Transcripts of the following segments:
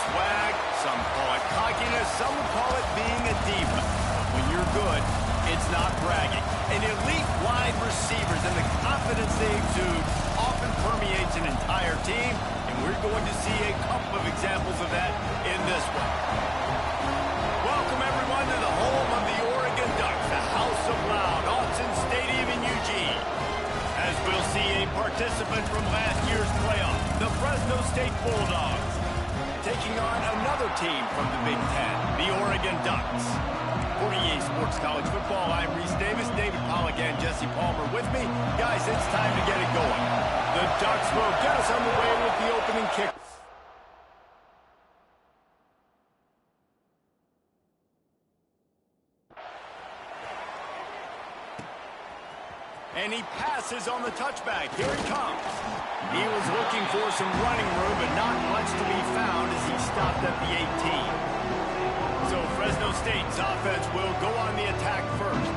swag, some call it cockiness, some would call it being a diva. When you're good, it's not bragging. And elite wide receivers and the confidence they exude often permeates an entire team, and we're going to see a couple of examples of that in this one. Welcome, everyone, to the home of the Oregon Ducks, the House of Loud, Autzen Stadium in Eugene. As we'll see a participant from last year's playoff, the Fresno State Bulldogs, taking on another team from the Big Ten, the Oregon Ducks. For EA Sports College Football, I'm Reese Davis, David Pollack, and Jesse Palmer with me. Guys, it's time to get it going. The Ducks will get us underway with the opening kick. And he passes on the touchback. Here he comes. He was looking for some running room, but not much to be found as he stopped at the 18. So Fresno State's offense will go on the attack first.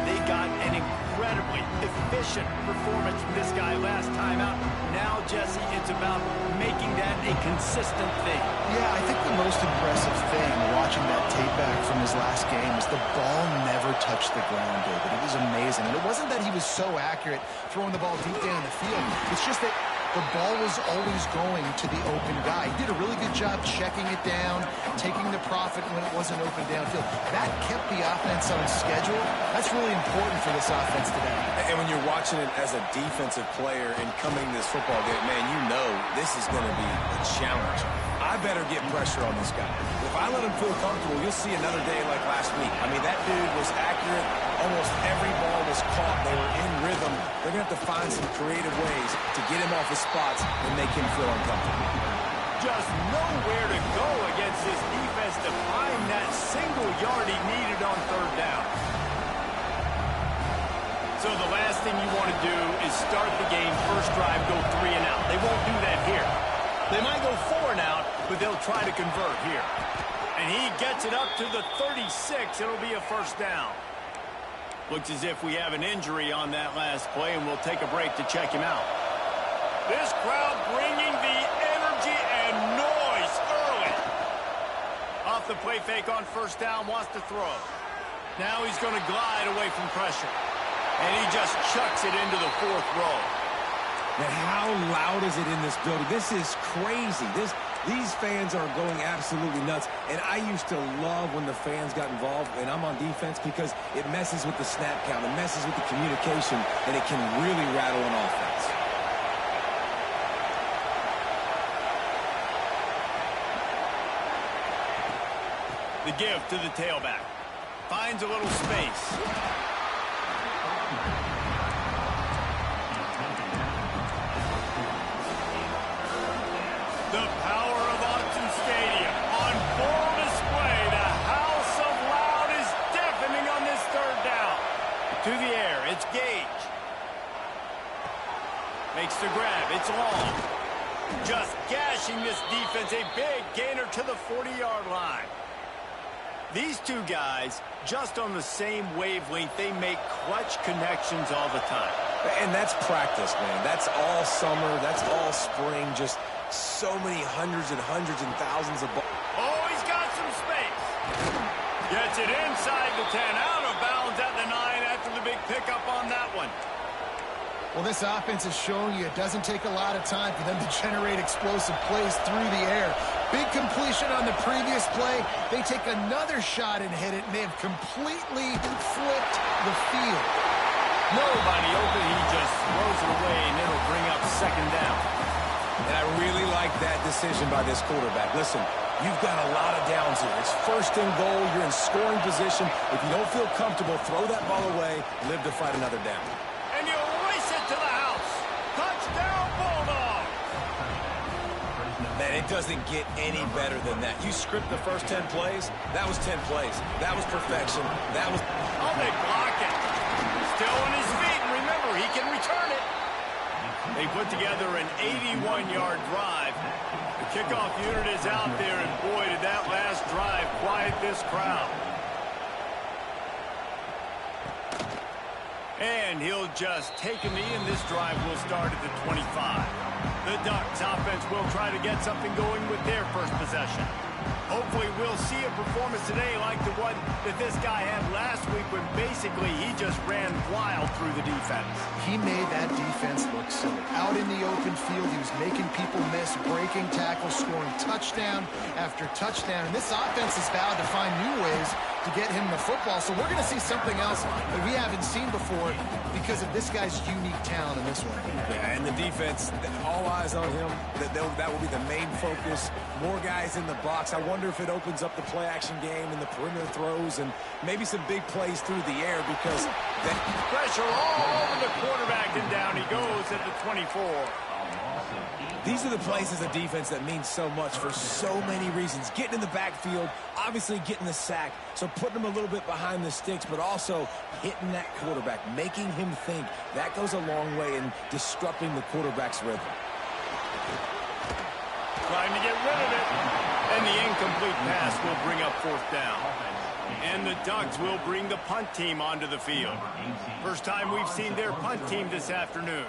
They got an incredibly efficient performance from this guy last time out. Now, Jesse, it's about making that a consistent thing. Yeah, I think the most impressive thing watching that tape back from his last game is the ball never touched the ground, David. It was amazing. And it wasn't that he was so accurate throwing the ball deep down the field. It's just that the ball was always going to the open guy. He did a really good job checking it down, taking the profit when it wasn't open downfield. That kept the offense on schedule. That's really important for this offense today. And when you're watching it as a defensive player and coming to this football game, man, you know this is going to be a challenge. I better get pressure on this guy. If I let him feel comfortable, you'll see another day like last week. I mean, that dude was accurate. Almost every ball was caught. They were in rhythm. They're going to have to find some creative ways to get him off his spots and make him feel uncomfortable. Just nowhere to go against this defense to find that single yard he needed on third down. So the last thing you want to do is start the game, first drive, go 3 and out. They won't do that here. They might go 4 and out, but they'll try to convert here. And he gets it up to the 36. It'll be a first down. Looks as if we have an injury on that last play, and we'll take a break to check him out. This crowd bringing the energy and noise early. Off the play fake on first down, wants to throw. Now he's going to glide away from pressure. And he just chucks it into the 4th row. Man, how loud is it in this building? This is crazy. These fans are going absolutely nuts. And I used to love when the fans got involved, and I'm on defense, because it messes with the snap count, it messes with the communication, and it can really rattle an offense. The give to the tailback. Finds a little space. The power of Autzen Stadium on full display. The House of Loud is deafening on this third down. To the air, it's Gage. Makes the grab, it's long. Just gashing this defense, a big gainer to the 40-yard line. These two guys, just on the same wavelength, they make clutch connections all the time. And that's practice, man. That's all summer, that's all spring, just so many hundreds and thousands of balls. Oh, he's got some space. Gets it inside the 10, out of bounds at the 9 after the big pickup on that one. Well, this offense is showing you it doesn't take a lot of time for them to generate explosive plays through the air. Big completion on the previous play. They take another shot and hit it, and they have completely flipped the field. Nobody open, he just throws it away, and it'll bring up second down. And I really like that decision by this quarterback. Listen, you've got a lot of downs here. It's first and goal. You're in scoring position. If you don't feel comfortable, throw that ball away, live to fight another down. And you race it to the house. Touchdown, Bulldogs. Man, it doesn't get any better than that. You script the first 10 plays. That was 10 plays. That was perfection. That was... Oh, they block it. Still on his feet, and remember, he can return it. They put together an 81-yard drive. The kickoff unit is out there, and boy, did that last drive quiet this crowd. And he'll just take a knee, and this drive will start at the 25. The Ducks offense will try to get something going with their first possession. Hopefully we'll see a performance today like the one that this guy had last week when basically he just ran wild through the defense. He made that defense look silly. Out in the open field, he was making people miss, breaking tackles, scoring touchdown after touchdown. And this offense has vowed to find new ways to get him the football. So we're going to see something else that we haven't seen before because of this guy's unique talent in this one. Yeah, and the defense, all eyes on him. That will be the main focus. More guys in the box. I wonder if it opens up the play-action game and the perimeter throws and maybe some big plays through the air because that pressure all over the quarterback, and down he goes at the 24. These are the plays as a defense that mean so much for so many reasons. Getting in the backfield, obviously getting the sack, so putting him a little bit behind the sticks, but also hitting that quarterback, making him think. That goes a long way in disrupting the quarterback's rhythm. Trying to get rid of it, and the incomplete pass will bring up fourth down. And the Ducks will bring the punt team onto the field. First time we've seen their punt team this afternoon.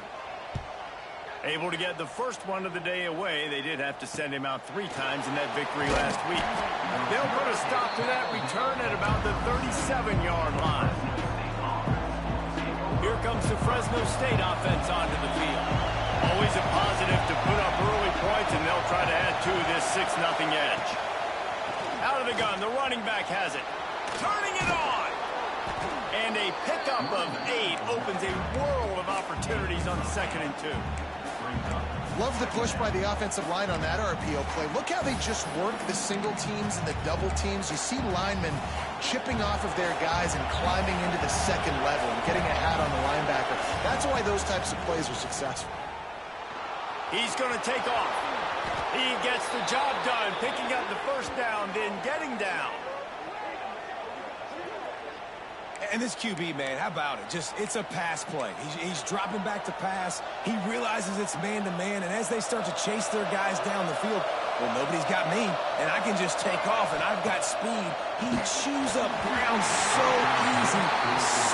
Able to get the first one of the day away. They did have to send him out 3 times in that victory last week. They'll put a stop to that return at about the 37-yard line. Here comes the Fresno State offense onto the field. Always a positive to put up early points, and they'll try to add to this 6-0 edge. Out of the gun, the running back has it. Turning it on! And a pickup of 8 opens a world of opportunities on 2nd and 2. Love the push by the offensive line on that RPO play. Look how they just work the single teams and the double teams. You see linemen chipping off of their guys and climbing into the second level and getting a hat on the linebacker. That's why those types of plays are successful. He's going to take off. He gets the job done, picking up the first down, then getting down. And this QB, man, how about it? It's a pass play. He's dropping back to pass. He realizes it's man-to-man, and as they start to chase their guys down the field, well, nobody's got me, and I can just take off, and I've got speed. He chews up ground so easy,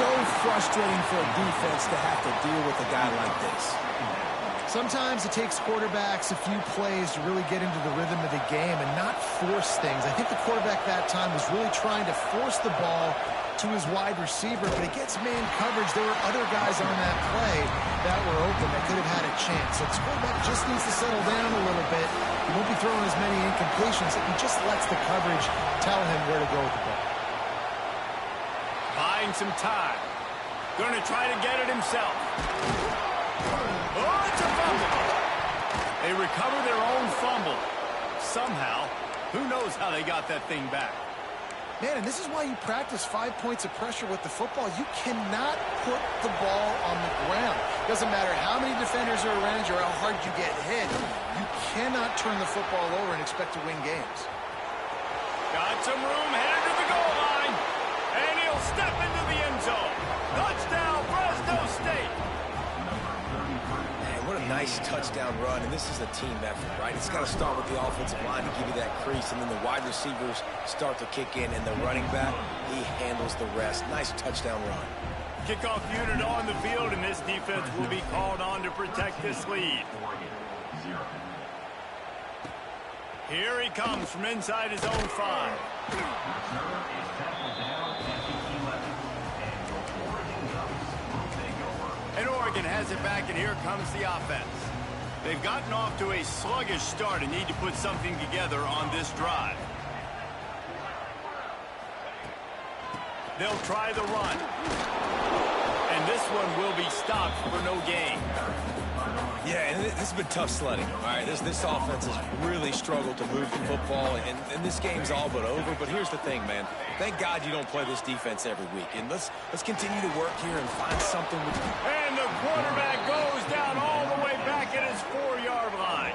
so frustrating for a defense to have to deal with a guy like this. Sometimes it takes quarterbacks a few plays to really get into the rhythm of the game and not force things. I think the quarterback that time was really trying to force the ball to his wide receiver, but against man coverage, there were other guys on that play that were open that could have had a chance. So the quarterback just needs to settle down a little bit. He won't be throwing as many incompletions. He just lets the coverage tell him where to go with the ball. Buying some time. Going to try to get it himself. Oh, it's a fumble. They recover their own fumble. Somehow, who knows how they got that thing back. Man, and this is why you practice 5 points of pressure with the football. You cannot put the ball on the ground. Doesn't matter how many defenders are around you or how hard you get hit. You cannot turn the football over and expect to win games. Got some room, headed to the goal line. And he'll step into the end zone. Touchdown, Fresno State. What a nice touchdown run, and this is a team effort, right? It's got to start with the offensive line to give you that crease, and then the wide receivers start to kick in, and the running back, he handles the rest. Nice touchdown run. Kickoff unit on the field, and this defense will be called on to protect this lead. Here he comes from inside his own 5. And Oregon has it back, and here comes the offense. They've gotten off to a sluggish start and need to put something together on this drive. They'll try the run. And this one will be stopped for no gain. Yeah, and this has been tough sledding. All right, this offense has really struggled to move the football, and this game's all but over. But here's the thing, man. Thank God you don't play this defense every week. And let's continue to work here and find something. And the quarterback goes down all the way back at his 4-yard line.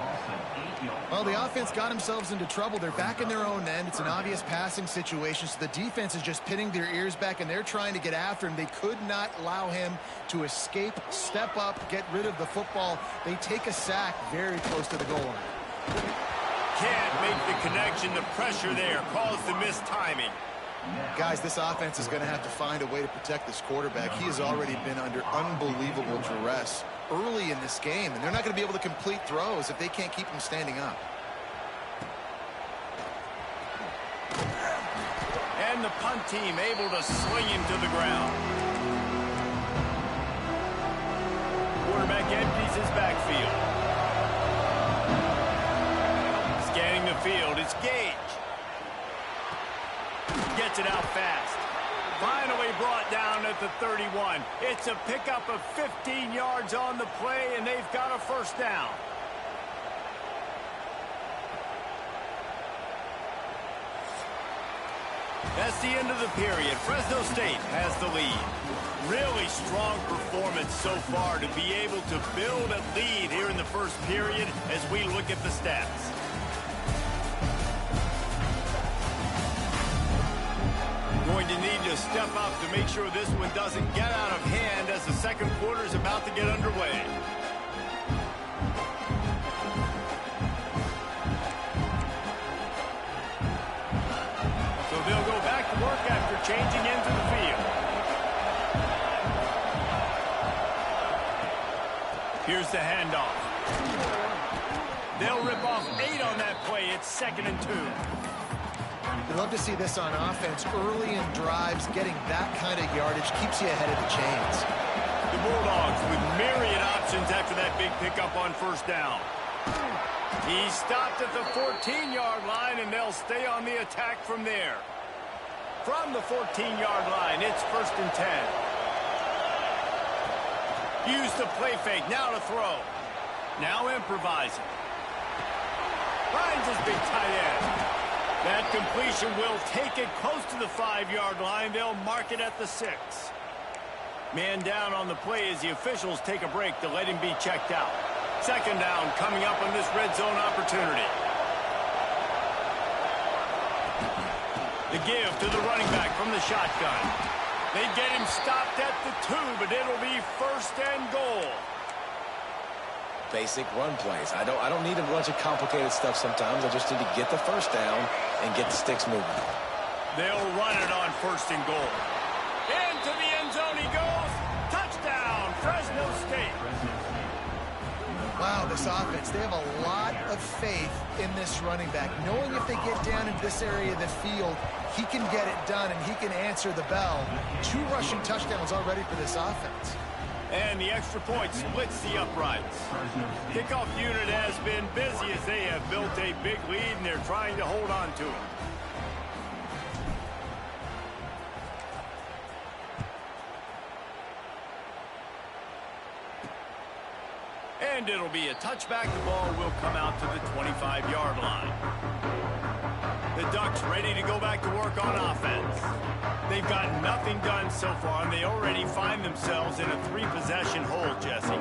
Well, the offense got themselves into trouble. They're back in their own end. It's an obvious passing situation, so the defense is just pinning their ears back, and they're trying to get after him. They could not allow him to escape, step up, get rid of the football. They take a sack very close to the goal line. Can't make the connection. The pressure there caused the missed timing. Guys, this offense is going to have to find a way to protect this quarterback. He has already been under unbelievable duress early in this game, and they're not going to be able to complete throws if they can't keep him standing up. And the punt team able to sling him to the ground. Quarterback empties his backfield. Scanning the field, it's Gage. Gets it out fast. Finally brought down at the 31. It's a pickup of 15 yards on the play, and they've got a first down. That's the end of the period. Fresno State has the lead. Really strong performance so far to be able to build a lead here in the first period as we look at the stats. Going to need to step up to make sure this one doesn't get out of hand as the second quarter is about to get underway. So they'll go back to work after changing into the field. Here's the handoff. They'll rip off 8 on that play. It's 2nd and 2. I'd love to see this on offense. Early in drives, getting that kind of yardage keeps you ahead of the chains. The Bulldogs with myriad options after that big pickup on first down. He stopped at the 14-yard line, and they'll stay on the attack from there. From the 14-yard line, it's 1st and 10. Use the play fake, now to throw. Now improvising. Finds his big tight end. That completion will take it close to the 5-yard line. They'll mark it at the 6. Man down on the play as the officials take a break to let him be checked out. 2nd down coming up on this red zone opportunity. The give to the running back from the shotgun. They get him stopped at the 2, but it'll be 1st and goal. Basic run plays. I don't need a bunch of complicated stuff sometimes. I just need to get the first down and get the sticks moving. They'll run it on 1st and goal. Into the end zone he goes. Touchdown, Fresno State. Wow, this offense, they have a lot of faith in this running back, knowing if they get down into this area of the field, he can get it done and he can answer the bell. 2 rushing touchdowns already for this offense. And the extra point splits the uprights. Kickoff unit has been busy as they have built a big lead, and they're trying to hold on to it. And it'll be a touchback. The ball will come out to the 25-yard line. The Ducks ready to go back to work on offense. They've got nothing done so far, and they already find themselves in a 3-possession hole, Jesse.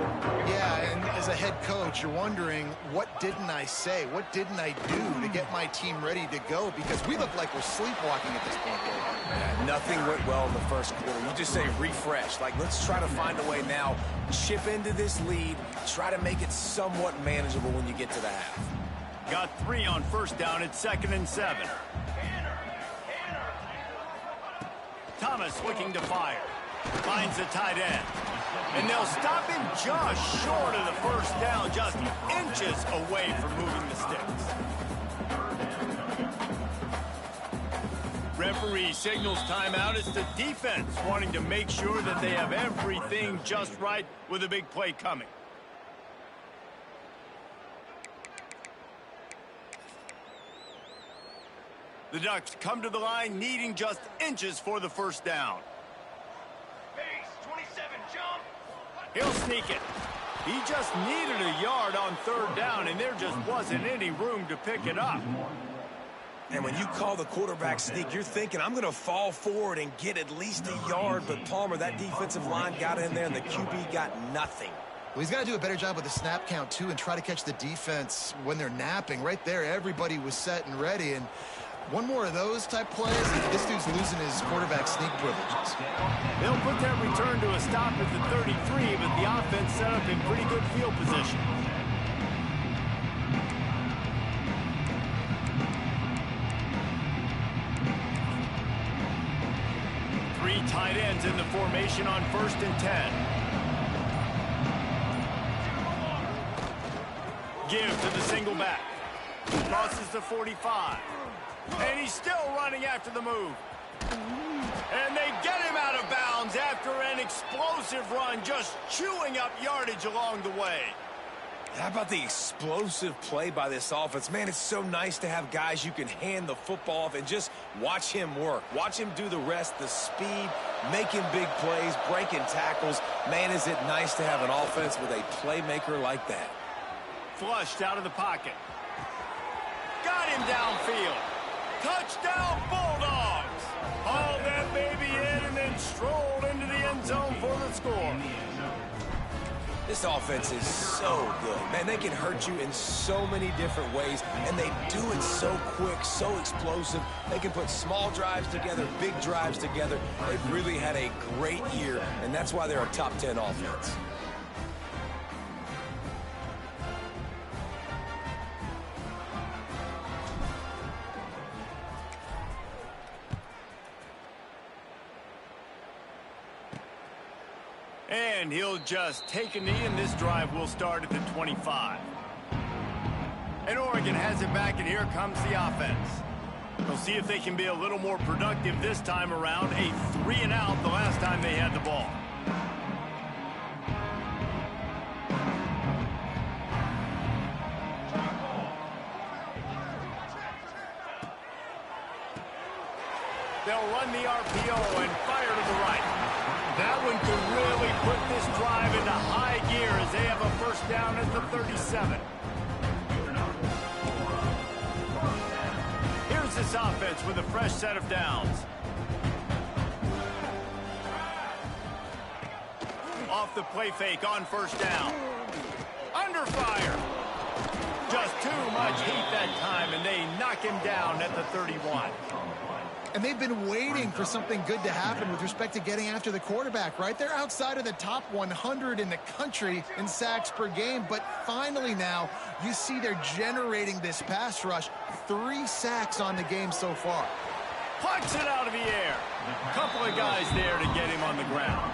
Yeah, and as a head coach, you're wondering, what didn't I say? What didn't I do to get my team ready to go? Because we look like we're sleepwalking at this point. Yeah, nothing went well in the first quarter. You just say refresh. Like, let's try to find a way now, chip into this lead, try to make it somewhat manageable when you get to the half. Got 3 on first down. It's 2nd and 7. Thomas looking to fire. Finds the tight end. And they'll stop him just short of the first down, just inches away from moving the sticks. Referee signals timeout. It's the defense wanting to make sure that they have everything just right with a big play coming. The Ducks come to the line needing just inches for the first down. Base, 27, jump. He'll sneak it. He just needed a yard on 3rd down, and there just wasn't any room to pick it up. And when you call the quarterback sneak, you're thinking, I'm going to fall forward and get at least a yard. But, Palmer, that defensive line got in there, and the QB got nothing. Well, he's got to do a better job with the snap count, too, and try to catch the defense when they're napping. Right there, everybody was set and ready, and one more of those type plays, this dude's losing his quarterback sneak privileges. They'll put that return to a stop at the 33, but the offense set up in pretty good field position. runs in the formation on 1st and 10. Give to the single back. Crosses the 45. And he's still running after the move. And they get him out of bounds after an explosive run, just chewing up yardage along the way. How about the explosive play by this offense? Man, it's so nice to have guys you can hand the football off and just watch him work. Watch him do the rest, the speed, making big plays, breaking tackles. Man, is it nice to have an offense with a playmaker like that. Flushed out of the pocket. Got him downfield. Touchdown, Bulldogs! Hauled that baby in and then strolled into the end zone for the score. This offense is so good. Man, they can hurt you in so many different ways, and they do it so quick, so explosive. They can put small drives together, big drives together. They've really had a great year, and that's why they're a top 10 offense. And he'll just take a knee, and this drive will start at the 25. And Oregon has it back, and here comes the offense. We'll see if they can be a little more productive this time around. A 3-and-out the last time they had the ball. They'll run the RPO and fire to the right. That one could really put this drive into high gear as they have a first down at the 37. Here's this offense with a fresh set of downs. Off the play fake on first down. Under fire. Just too much heat that time, and they knock him down at the 31. And they've been waiting for something good to happen with respect to getting after the quarterback, right? They're outside of the top 100 in the country in sacks per game, but finally now you see they're generating this pass rush. 3 sacks on the game so far. Plucks it out of the air. Couple of guys there to get him on the ground.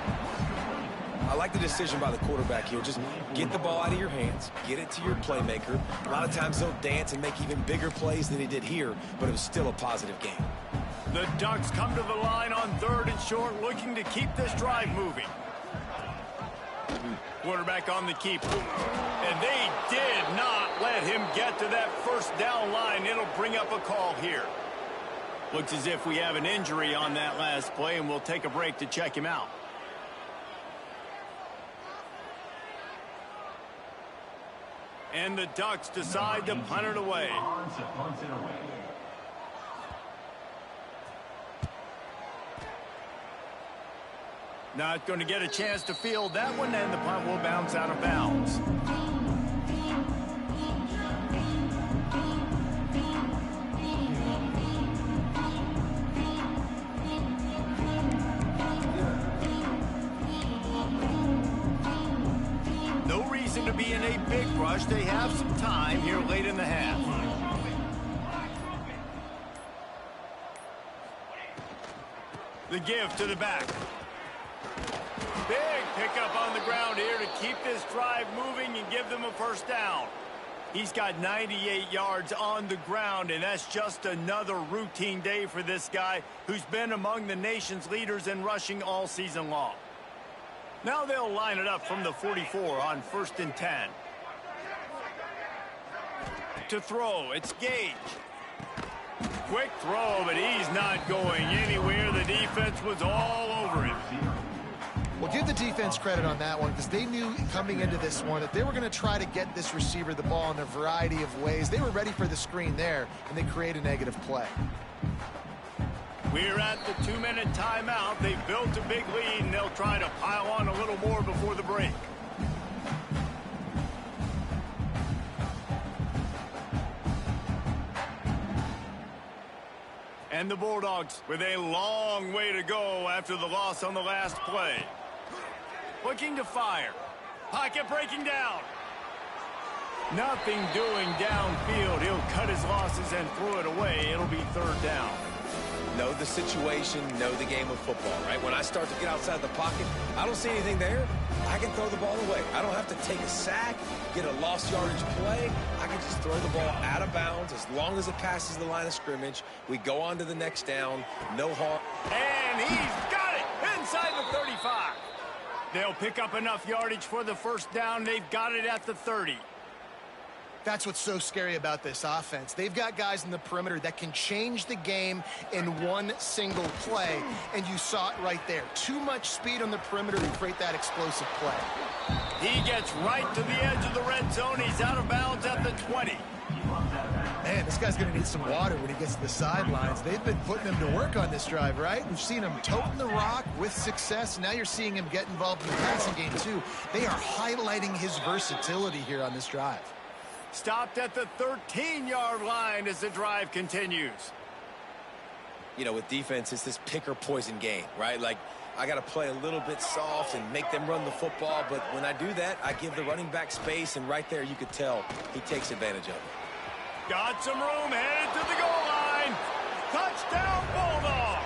I like the decision by the quarterback here. Just get the ball out of your hands, get it to your playmaker. A lot of times they'll dance and make even bigger plays than he did here, but it was still a positive game. The Ducks come to the line on 3rd and short, looking to keep this drive moving. Quarterback on the keep. And they did not let him get to that first down line. It'll bring up a call here. Looks as if we have an injury on that last play, and we'll take a break to check him out. And the Ducks decide to punt it away. Not going to get a chance to field that one, and the punt will bounce out of bounds. No reason to be in a big rush. They have some time here late in the half. The give to the back. Big pickup on the ground here to keep this drive moving and give them a first down. He's got 98 yards on the ground, and that's just another routine day for this guy who's been among the nation's leaders in rushing all season long. Now they'll line it up from the 44 on 1st and 10. To throw, it's Gage. Quick throw, but he's not going anywhere. The defense was all over him. Well, give the defense credit on that one, because they knew coming into this one that they were going to try to get this receiver the ball in a variety of ways. They were ready for the screen there, and they create a negative play. We're at the 2-minute timeout. They've built a big lead, and they'll try to pile on a little more before the break. And the Bulldogs with a long way to go after the loss on the last play. Looking to fire. Pocket breaking down. Nothing doing downfield. He'll cut his losses and throw it away. It'll be 3rd down. know the situation, know the game of football, right? When I start to get outside the pocket, I don't see anything there, I can throw the ball away. I don't have to take a sack, get a lost yardage play. I can just throw the ball out of bounds as long as it passes the line of scrimmage. We go on to the next down, no harm. And he's got it inside the 35. They'll pick up enough yardage for the first down. They've got it at the 30. That's what's so scary about this offense. They've got guys in the perimeter that can change the game in one single play, and you saw it right there. Too much speed on the perimeter to create that explosive play. He gets right to the edge of the red zone. He's out of bounds at the 20. Man, this guy's going to need some water when he gets to the sidelines. They've been putting him to work on this drive, right? We've seen him toting the rock with success. Now you're seeing him get involved in the passing game, too. They are highlighting his versatility here on this drive. Stopped at the 13-yard line as the drive continues. You know, with defense, it's this pick or poison game, right? Like, I got to play a little bit soft and make them run the football, but when I do that, I give the running back space, and right there you could tell he takes advantage of it. Got some room, headed to the goal line. Touchdown, Bulldog!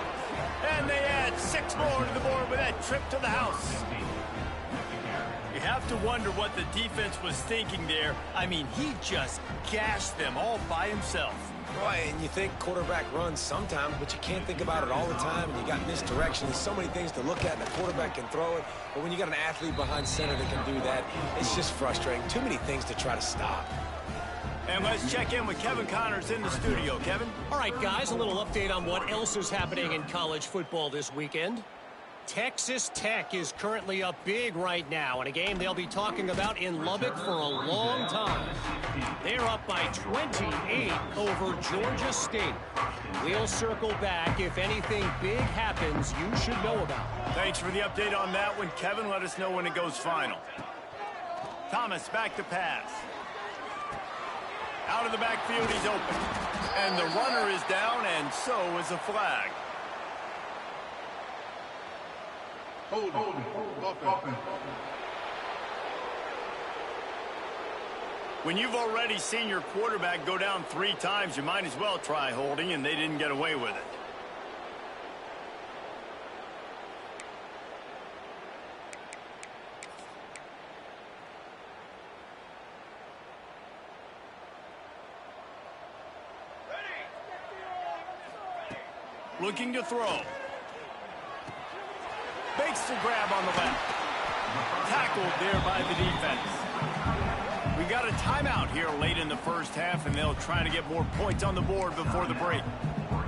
And they add 6 more to the board with that trip to the house. You have to wonder what the defense was thinking there. I mean, he just gashed them all by himself. Right, and you think quarterback runs sometimes, but you can't think about it all the time, and you got misdirection. There's so many things to look at, and the quarterback can throw it, but when you got an athlete behind center that can do that, it's just frustrating. Too many things to try to stop. And let's check in with Kevin Connors in the studio. Kevin? All right, guys, a little update on what else is happening in college football this weekend. Texas Tech is currently up big right now in a game they'll be talking about in Lubbock for a long time. They're up by 28 over Georgia State. We'll circle back if anything big happens you should know about. Thanks for the update on that one, Kevin. Let us know when it goes final. Thomas back to pass. Out of the backfield, he's open. And the runner is down, and so is a flag. Hold it. When you've already seen your quarterback go down 3 times, you might as well try holding, and they didn't get away with it. Looking to throw. Makes the grab on the left. Tackled there by the defense. We got a timeout here late in the first half, and they'll try to get more points on the board before the break.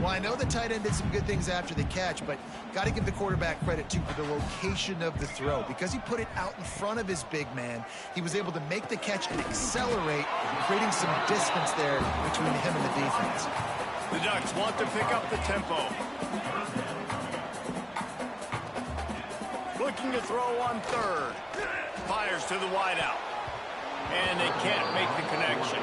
Well, I know the tight end did some good things after the catch, but got to give the quarterback credit, too, for the location of the throw. Because he put it out in front of his big man, he was able to make the catch and accelerate, creating some distance there between him and the defense. The Ducks want to pick up the tempo. Looking to throw on third. Fires to the wideout. And they can't make the connection.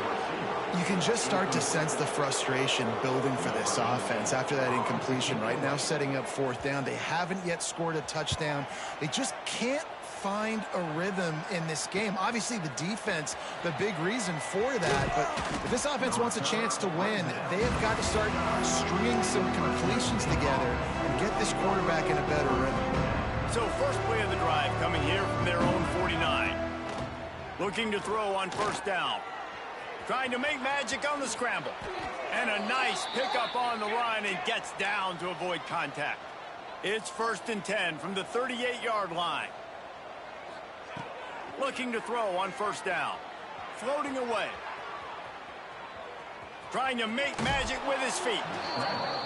You can just start to sense the frustration building for this offense after that incompletion. Right now setting up 4th down. They haven't yet scored a touchdown. They just can't find a rhythm in this game. Obviously the defense, the big reason for that, but if this offense wants a chance to win, they have got to start stringing some completions together and get this quarterback in a better rhythm. So first play of the drive coming here from their own 49. Looking to throw on 1st down. Trying to make magic on the scramble. And a nice pickup on the run and gets down to avoid contact. It's 1st and 10 from the 38-yard line. Looking to throw on 1st down. Floating away. Trying to make magic with his feet.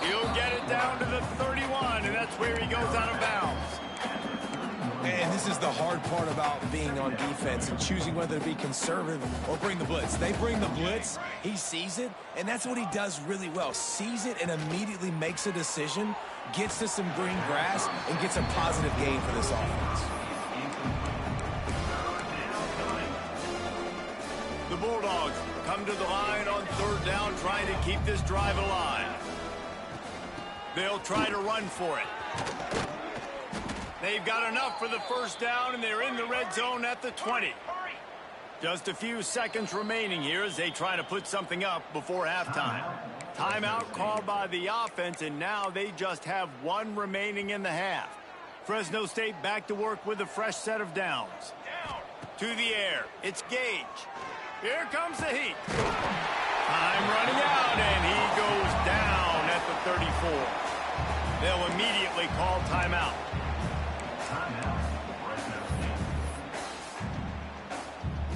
He'll get it down to the 31, and that's where he goes out of bounds. And this is the hard part about being on defense and choosing whether to be conservative or bring the blitz. They bring the blitz, he sees it, and that's what he does really well. Sees it and immediately makes a decision, gets to some green grass, and gets a positive gain for this offense. The Bulldogs come to the line on 3rd down, trying to keep this drive alive. They'll try to run for it. They've got enough for the 1st down, and they're in the red zone at the 20. Just a few seconds remaining here as they try to put something up before halftime. Timeout called by the offense, and now they just have one remaining in the half. Fresno State back to work with a fresh set of downs. To the air, it's Gage. Here comes the heat. Time running out, and he goes down at the 34. They'll immediately call timeout.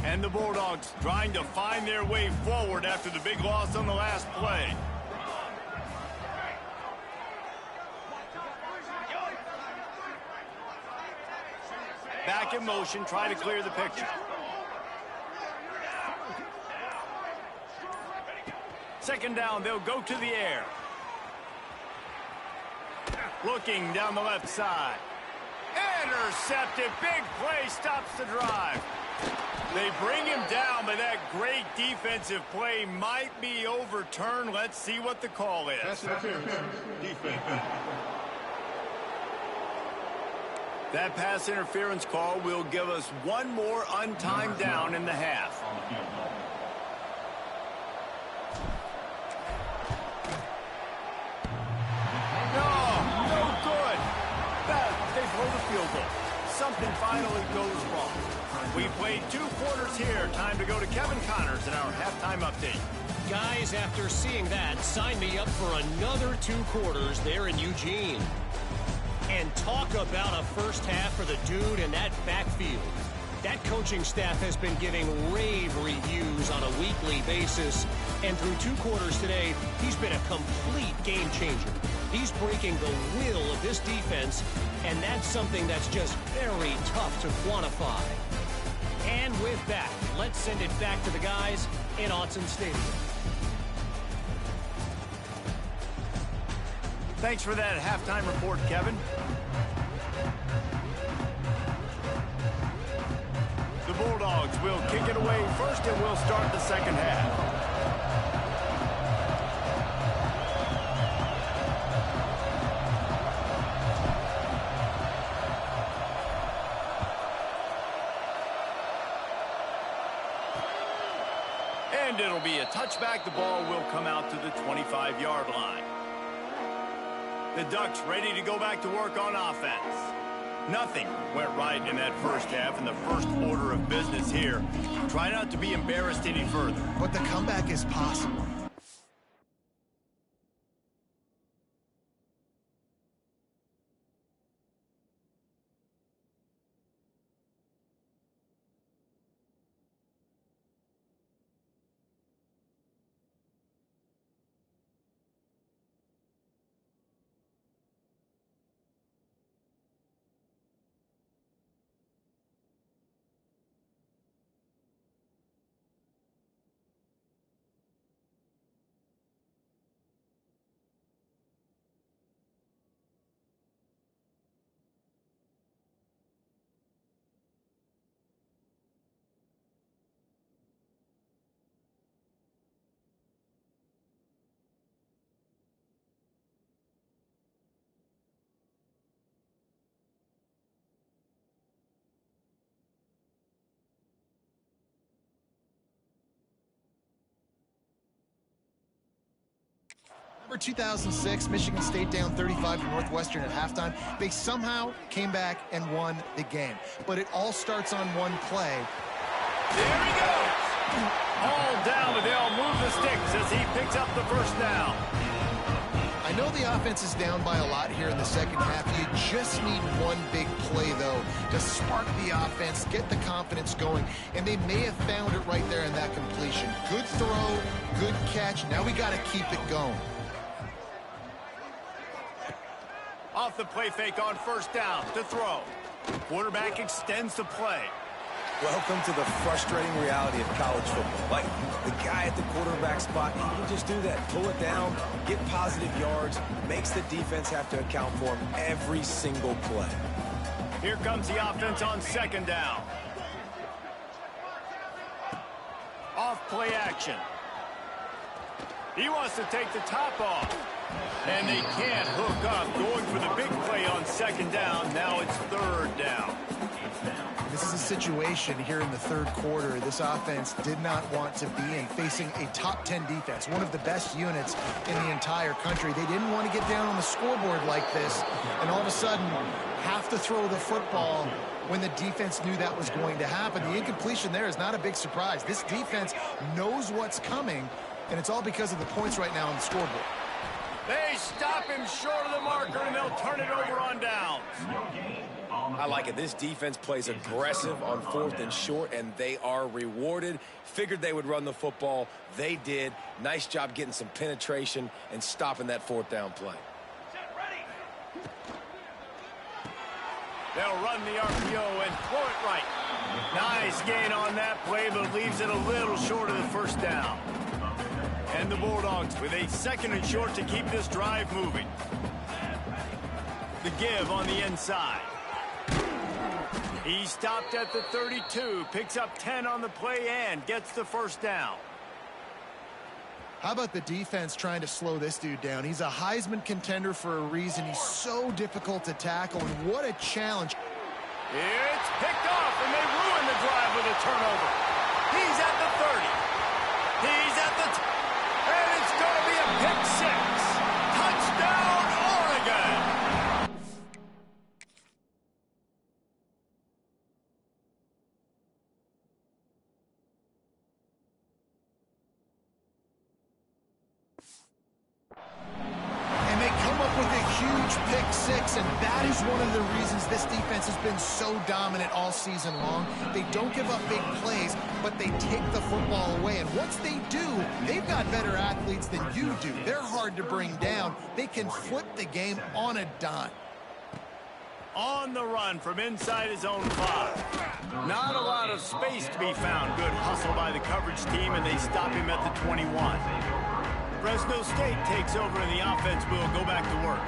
And the Bulldogs trying to find their way forward after the big loss on the last play. Back in motion, try to clear the picture. Second down, they'll go to the air. Looking down the left side. Intercepted. Big play stops the drive. They bring him down, but that great defensive play might be overturned. Let's see what the call is. Defense. That pass interference call will give us one more untimed down in the half. No good. They blow the field goal. Something finally goes wrong. We played 2 quarters here. Time to go to Kevin Connors in our halftime update. Guys, after seeing that, sign me up for another 2 quarters there in Eugene. And talk about a first half for the dude in that backfield. That coaching staff has been giving rave reviews on a weekly basis. And through 2 quarters today, he's been a complete game changer. He's breaking the will of this defense, and that's something that's just very tough to quantify. And with that, let's send it back to the guys in Autzen Stadium. Thanks for that halftime report, Kevin. The Bulldogs will kick it away first, and we'll start the second half. And it'll be a touchback. The ball will come out to the 25-yard line. The Ducks ready to go back to work on offense. Nothing went right in that first half, and the first order of business here. Try not to be embarrassed any further. But the comeback is possible. Remember 2006, Michigan State down 35 to Northwestern at halftime. They somehow came back and won the game. But it all starts on one play. There he goes. All down, but they'll move the sticks as he picks up the first down. I know the offense is down by a lot here in the second half. You just need one big play, though, to spark the offense, get the confidence going. And they may have found it right there in that completion. Good throw, good catch. Now we got to keep it going. Off the play fake on first down to throw. Quarterback extends the play. Welcome to the frustrating reality of college football. Like, the guy at the quarterback spot, he can just do that. Pull it down, get positive yards, makes the defense have to account for him every single play. Here comes the offense on second down. Off play action. He wants to take the top off. And they can't hook up. Going for the big play on second down. Now it's third down. This is a situation here in the third quarter this offense did not want to be in, facing a top 10 defense, one of the best units in the entire country. They didn't want to get down on the scoreboard like this, and all of a sudden have to throw the football when the defense knew that was going to happen. The incompletion there is not a big surprise. This defense knows what's coming, and it's all because of the points right now on the scoreboard. They stop him short of the marker, and they'll turn it over on downs. I like it. This defense plays aggressive on 4th and short, and they are rewarded. Figured they would run the football. They did. Nice job getting some penetration and stopping that 4th down play. They'll run the RPO and throw it right. Nice gain on that play, but leaves it a little short of the first down. And the Bulldogs with a 2nd and short to keep this drive moving. The give on the inside. He stopped at the 32, picks up 10 on the play and gets the first down. How about the defense trying to slow this dude down? He's a Heisman contender for a reason. He's so difficult to tackle, and what a challenge. It's picked off, and they ruin the drive with a turnover. He's at the 30. He's at the... and it's going to be a pick 6. Touchdown, Oregon! Pick 6, and that is one of the reasons this defense has been so dominant all season long. They don't give up big plays, but they take the football away, and once they do, they've got better athletes than you do. They're hard to bring down. They can flip the game on a dime. On the run from inside his own 5. Not a lot of space to be found. Good hustle by the coverage team, and they stop him at the 21. Fresno State takes over, and the offense will go back to work.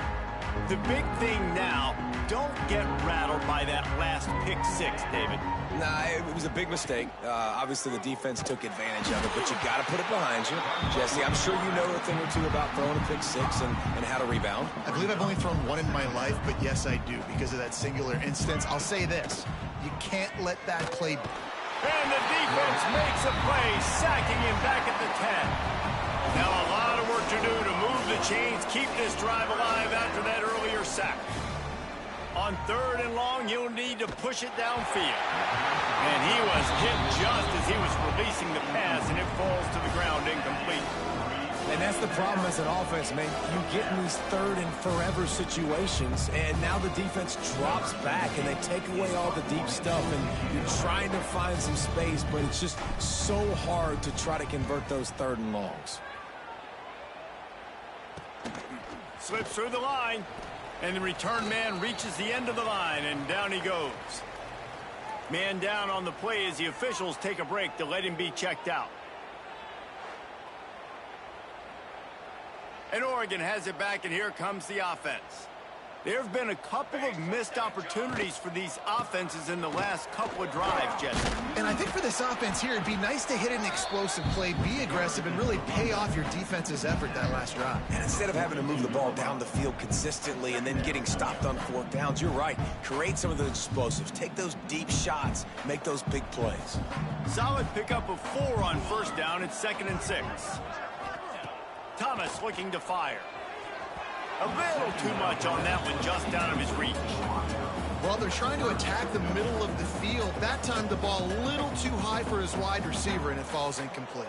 The big thing now, don't get rattled by that last pick 6, David. Nah, it was a big mistake. Obviously, the defense took advantage of it, but you got to put it behind you. Jesse, I'm sure you know a thing or two about throwing a pick 6 and how to rebound. I believe I've only thrown one in my life, but yes, I do, because of that singular instance. I'll say this. You can't let that play... And the defense makes a play, sacking him back at the 10. Now a lot of work to do to move the chains, keep this drive alive after that earlier sack. On 3rd and long, you'll need to push it downfield. And he was hit just as he was releasing the pass, and it falls to the ground incomplete. And that's the problem as an offense, man. You get in these 3rd and forever situations, and now the defense drops back, and they take away all the deep stuff, and you're trying to find some space, but it's just so hard to try to convert those 3rd and longs. Slips through the line, and the return man reaches the end of the line, and down he goes. Man down on the play as the officials take a break to let him be checked out. And Oregon has it back, and here comes the offense. There have been a couple of missed opportunities for these offenses in the last couple of drives, Jesse. And I think for this offense here, it'd be nice to hit an explosive play, be aggressive, and really pay off your defense's effort that last drive. And instead of having to move the ball down the field consistently and then getting stopped on 4th downs, you're right. Create some of those explosives. Take those deep shots. Make those big plays. Solid pickup of 4 on 1st down. It's 2nd and 6. Thomas looking to fire. A little too much on that one, just out of his reach. Well, they're trying to attack the middle of the field. That time the ball a little too high for his wide receiver, and it falls incomplete.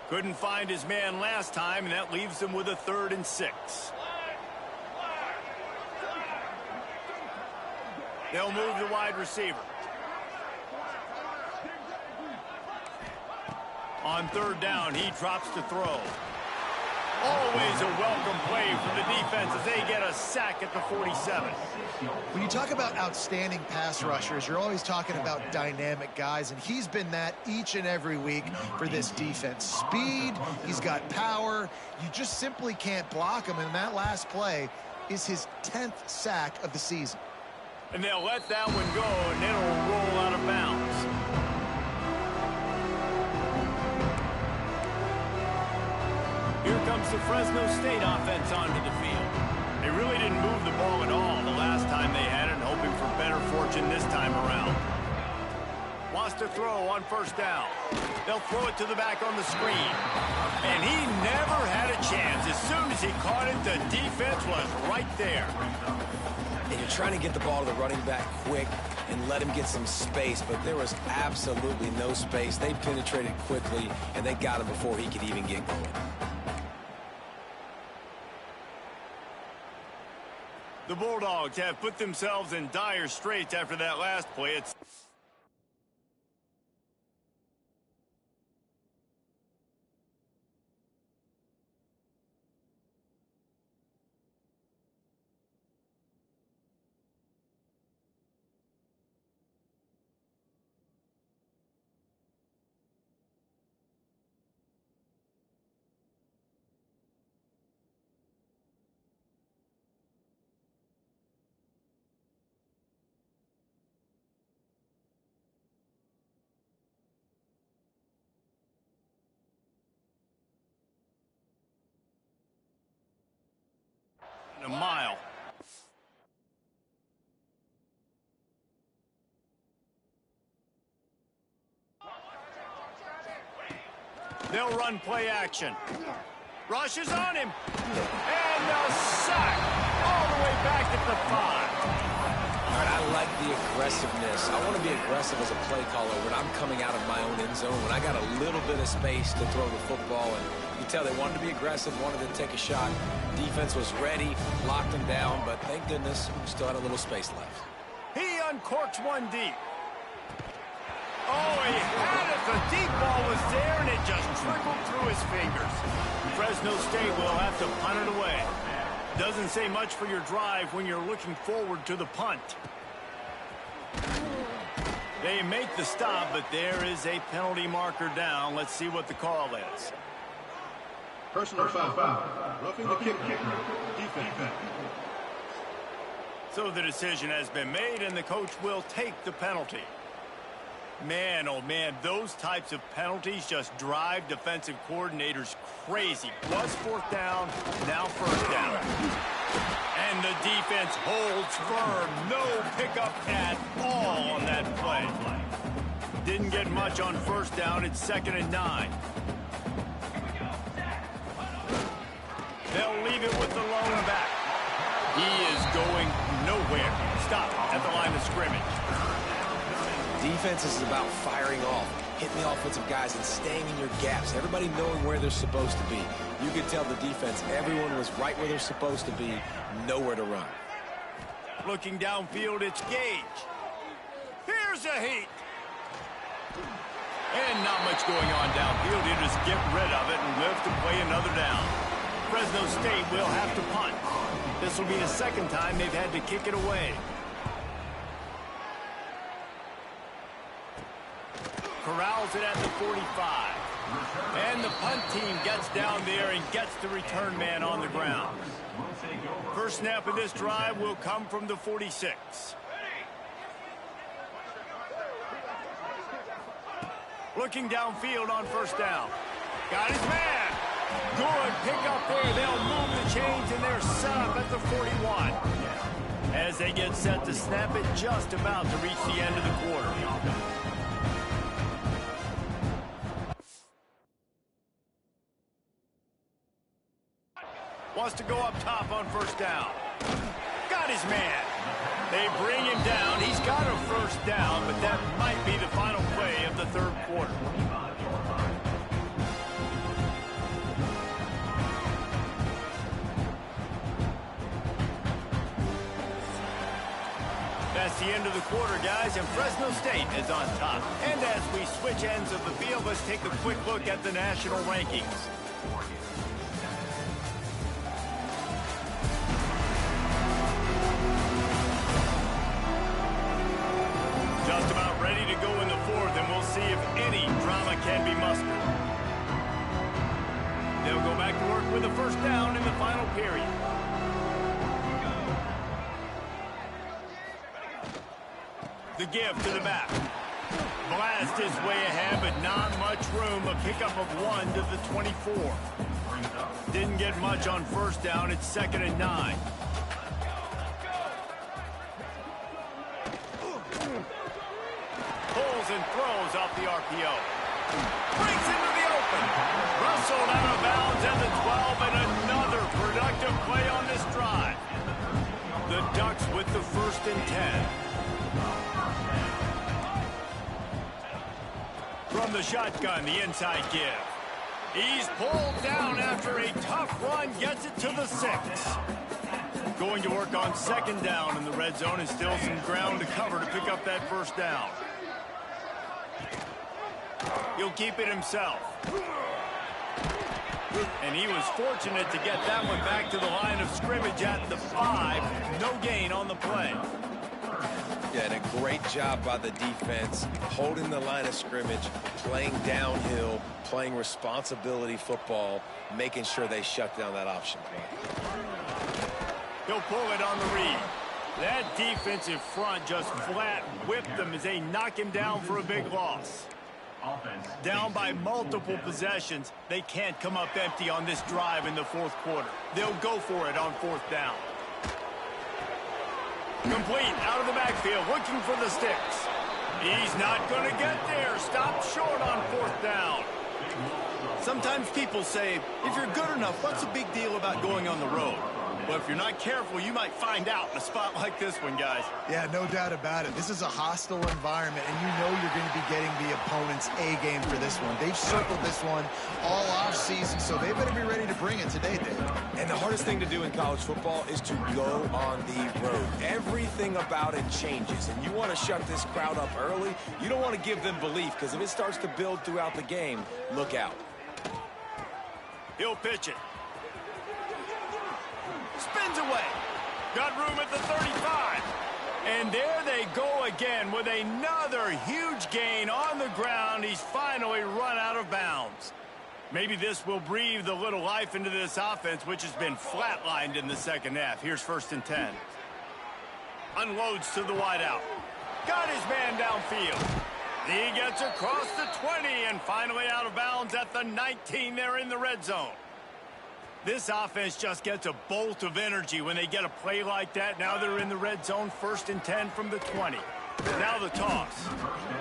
Couldn't find his man last time, and that leaves him with a 3rd and 6. They'll move the wide receiver. On 3rd down, he drops to throw. Always a welcome play for the defense as they get a sack at the 47. When you talk about outstanding pass rushers, you're always talking about dynamic guys, and he's been that each and every week for this defense. Speed, he's got power. You just simply can't block him, and that last play is his 10th sack of the season. And they'll let that one go, and it'll roll out of bounds. Here comes the Fresno State offense onto the field. They really didn't move the ball at all the last time they had it, hoping for better fortune this time around. Wants to throw on first down. They'll throw it to the back on the screen. And he never had a chance. As soon as he caught it, the defense was right there. And you're trying to get the ball to the running back quick and let him get some space, but there was absolutely no space. They penetrated quickly, and they got him before he could even get going. The Bulldogs have put themselves in dire straits after that last play. It's a mile. They'll run play action. Rush is on him. And the sack all the way back at the 5. All right, I like the aggressiveness. I want to be aggressive as a play caller when I'm coming out of my own end zone, when I got a little bit of space to throw the football. And you can tell they wanted to be aggressive, wanted to take a shot. Defense was ready, locked them down, but thank goodness we still had a little space left. He uncorks one deep. Oh, he had it. The deep ball was there, and it just trickled through his fingers. Fresno State will have to punt it away. Doesn't say much for your drive when you're looking forward to the punt. They make the stop, but there is a penalty marker down. Let's see what the call is. Personal foul. Roughing the kicker. Defense. So the decision has been made, and the coach will take the penalty. Man, oh man, those types of penalties just drive defensive coordinators crazy. Was fourth down, now first down. And the defense holds firm. No pickup at all on that play. Didn't get much on first down. It's 2nd and 9. They'll leave it with the lone back. He is going nowhere. Stop at the line of scrimmage. Defense is about firing off, hitting the offensive guys and staying in your gaps, everybody knowing where they're supposed to be. You could tell the defense, everyone was right where they're supposed to be, nowhere to run. Looking downfield, it's Gage. Here's a heat. And not much going on downfield. You just get rid of it and live to play another down. Fresno State will have to punt. This will be the second time they've had to kick it away. Corrals it at the 45. And the punt team gets down there and gets the return man on the ground. First snap of this drive will come from the 46. Looking downfield on first down. Got his man. Good pick up there. They'll move the chains, and they're set up at the 41. As they get set to snap it, just about to reach the end of the quarter. Wants to go up top on first down. Got his man. They bring him down. He's got a first down, but that might be the final play of the third quarter. That's the end of the quarter, guys, and Fresno State is on top. And as we switch ends of the field, let's take a quick look at the national rankings. Just about ready to go in the fourth, and we'll see if any drama can be mustered. They'll go back to work with a first down in the final period. The give to the back. Blast is way ahead, but not much room. A pickup of 1 to the 24. Didn't get much on first down. It's 2nd and 9. scrambles and throws off the RPO. Breaks into the open. Rustled out of bounds at the 12, and another productive play on this drive. The Ducks with the 1st and 10. From the shotgun, the inside give. He's pulled down after a tough run, gets it to the 6. Going to work on 2nd down in the red zone, and still some ground to cover to pick up that 1st down. He'll keep it himself. And he was fortunate to get that one back to the line of scrimmage at the 5. No gain on the play. Yeah, and a great job by the defense, holding the line of scrimmage, playing downhill, playing responsibility football, making sure they shut down that option play. He'll pull it on the read. That defensive front just flat whipped them as they knock him down for a big loss. Down by multiple possessions, they can't come up empty on this drive in the 4th quarter. They'll go for it on 4th down. Complete out of the backfield, looking for the sticks. He's not going to get there. Stopped short on 4th down. Sometimes people say, if you're good enough, what's the big deal about going on the road? Well, if you're not careful, you might find out in a spot like this one, guys. Yeah, no doubt about it. This is a hostile environment, and you know you're going to be getting the opponent's A game for this one. They've circled this one all offseason, so they better be ready to bring it today, Dave. And the hardest thing to do in college football is to go on the road. Everything about it changes, and you want to shut this crowd up early. You don't want to give them belief, because if it starts to build throughout the game, look out. He'll pitch it. Spins away. Got room at the 35. And there they go again with another huge gain on the ground. He's finally run out of bounds. Maybe this will breathe a little life into this offense, which has been flatlined in the 2nd half. Here's 1st and 10. Unloads to the wideout. Got his man downfield. He gets across the 20 and finally out of bounds at the 19 there in the red zone. This offense just gets a bolt of energy when they get a play like that. Now they're in the red zone, 1st and 10 from the 20. Now the toss.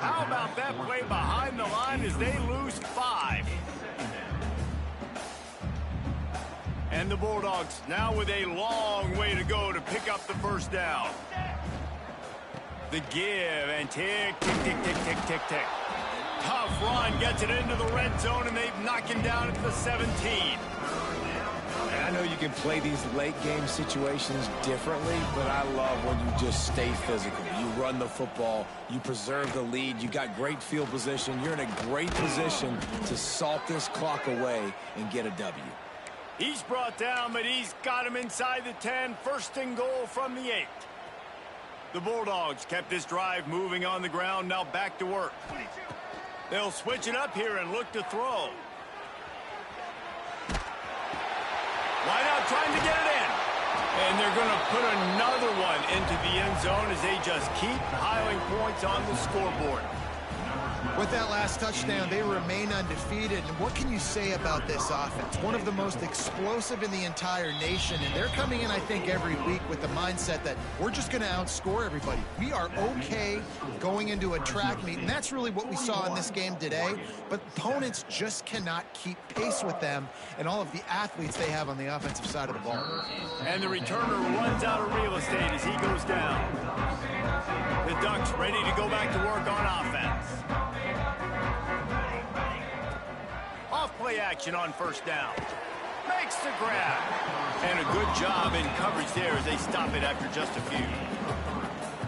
How about that play behind the line as they lose 5? And the Bulldogs now with a long way to go to pick up the 1st down. The give and tick, tick, tick, tick, tick, tick, tick. Tough run, gets it into the red zone, and they've knocked him down at the 17. I know you can play these late game situations differently, but I love when you just stay physical. You run the football, you preserve the lead, you got great field position, you're in a great position to salt this clock away and get a W. He's brought down, but he's got him inside the 10, 1st and goal from the 8. The Bulldogs kept this drive moving on the ground, now back to work. They'll switch it up here and look to throw. Wide out trying to get it in. And they're going to put another one into the end zone as they just keep piling points on the scoreboard. With that last touchdown, they remain undefeated. And what can you say about this offense? One of the most explosive in the entire nation. And they're coming in, I think, every week with the mindset that we're just going to outscore everybody. We are okay going into a track meet. And that's really what we saw in this game today. But opponents just cannot keep pace with them and all of the athletes they have on the offensive side of the ball. And the returner runs out of real estate as he goes down. The Ducks ready to go back to work on offense. Off-play action on 1st down. Makes the grab. And a good job in coverage there as they stop it after just a few.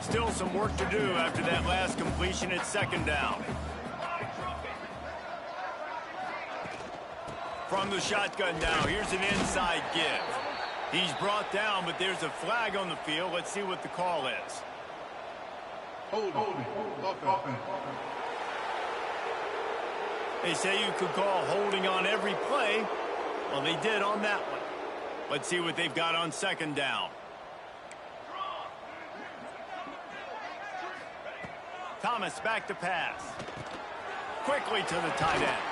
Still some work to do after that last completion at 2nd down. From the shotgun now, here's an inside give. He's brought down, but there's a flag on the field. Let's see what the call is. Holding. Offense. They say you could call holding on every play. Well, they did on that one. Let's see what they've got on 2nd down. Thomas back to pass. Quickly to the tight end.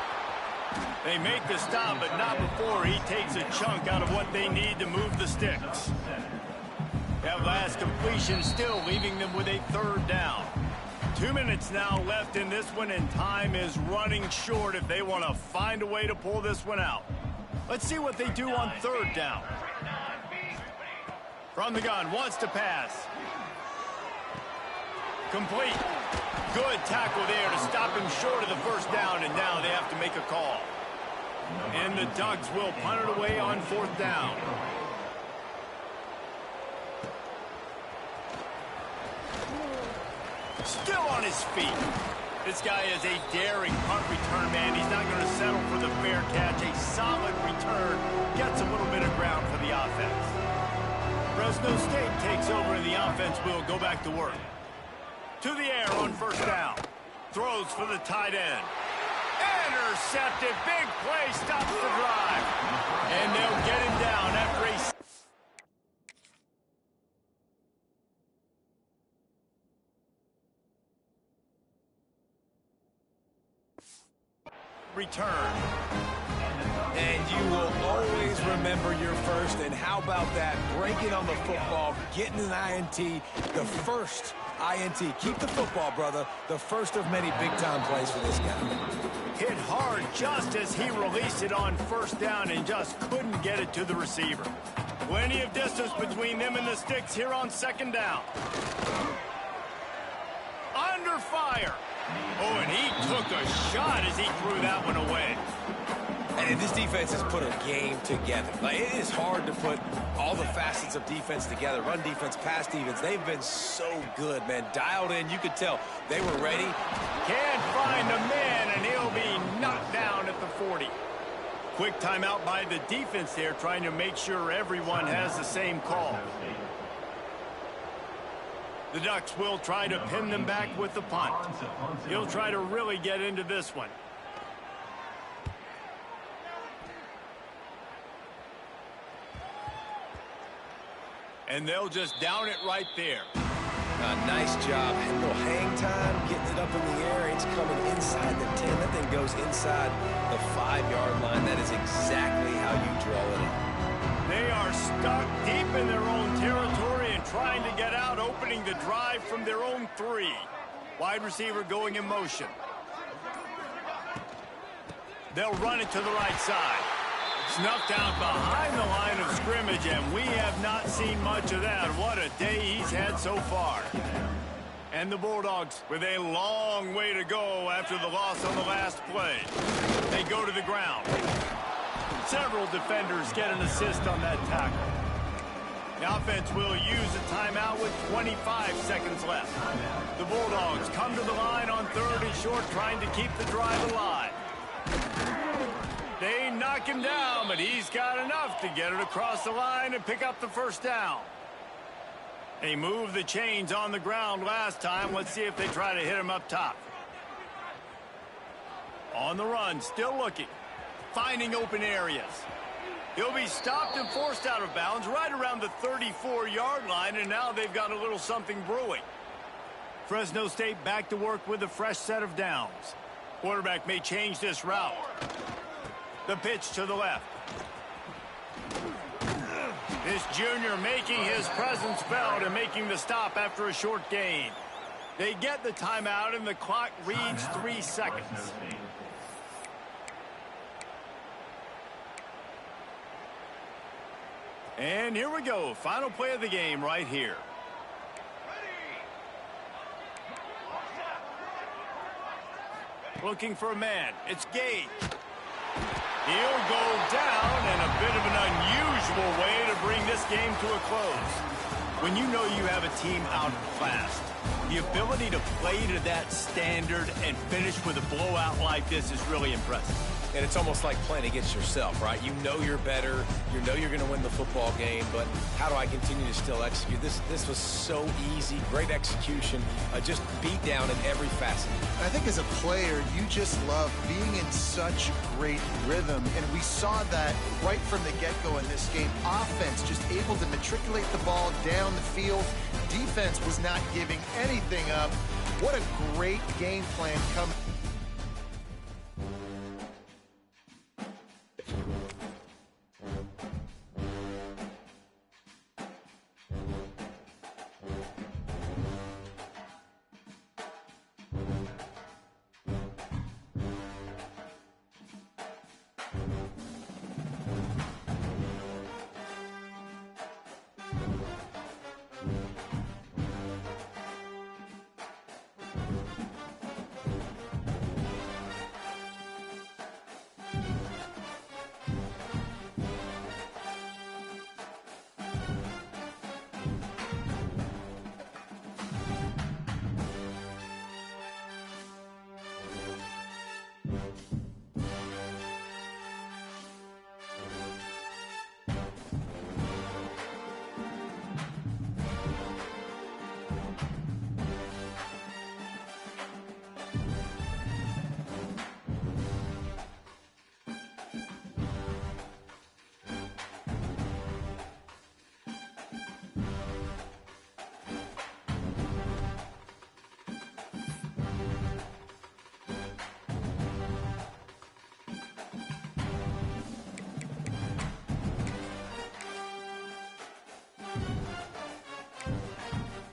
They make the stop, but not before he takes a chunk out of what they need to move the sticks. That last completion still leaving them with a 3rd down. 2 minutes now left in this one, and time is running short if they want to find a way to pull this one out. Let's see what they do on third down. From the gun, wants to pass. Complete. Good tackle there to stop him short of the first down, and now they have to make a call. And the Ducks will punt it away on fourth down. Still on his feet. This guy is a daring punt return man. He's not going to settle for the fair catch. A solid return gets a little bit of ground for the offense. Fresno State takes over, and the offense will go back to work. To the air on first down. Throws for the tight end. Intercepted. Big play. Stops the drive. And they'll get him down after a return. And you will always remember your first. And how about that? Breaking on the football, getting an INT, the first INT. Keep the football, brother. The first of many big-time plays for this guy. Hit hard just as he released it on first down and just couldn't get it to the receiver. Plenty of distance between them and the sticks here on second down. Under fire. Oh, and he took a shot as he threw that one away. And this defense has put a game together. Like, it is hard to put all the facets of defense together. Run defense, pass defense. They've been so good, man. Dialed in. You could tell they were ready. Can't find a man, and he'll be knocked down at the 40. Quick timeout by the defense there, trying to make sure everyone has the same call. The Ducks will try to pin them back with the punt. He'll try to really get into this one. And they'll just down it right there. Nice job. A little hang time, getting it up in the air. It's coming inside the 10. That thing goes inside the 5-yard line. That is exactly how you draw it up. They are stuck deep in their own territory and trying to get out, opening the drive from their own 3. Wide receiver going in motion. They'll run it to the right side. Snuffed out behind the line of scrimmage, and we have not seen much of that. What a day he's had so far. And the Bulldogs with a long way to go after the loss on the last play. They go to the ground. Several defenders get an assist on that tackle. The offense will use a timeout with 25 seconds left. The Bulldogs come to the line on 3rd and short, trying to keep the drive alive. They knock him down, but he's got enough to get it across the line and pick up the first down. They moved the chains on the ground last time. Let's see if they try to hit him up top. On the run, still looking. Finding open areas. He'll be stopped and forced out of bounds right around the 34-yard line, and now they've got a little something brewing. Fresno State back to work with a fresh set of downs. Quarterback may change this route. The pitch to the left. This junior making his presence felt and making the stop after a short gain. They get the timeout, and the clock reads 3 seconds. And here we go. Final play of the game right here. Looking for a man. It's Gage. He'll go down, and a bit of an unusual way to bring this game to a close. When you know you have a team outclassed, the ability to play to that standard and finish with a blowout like this is really impressive. And it's almost like playing against yourself, right? You know you're better. You know you're going to win the football game, but how do I continue to still execute? This was so easy. Great execution. Just beat down in every facet. I think as a player, you just love being in such great rhythm, and we saw that right from the get-go in this game. Offense just able to matriculate the ball down the field. Defense was not giving anything up. What a great game plan coming. Offense.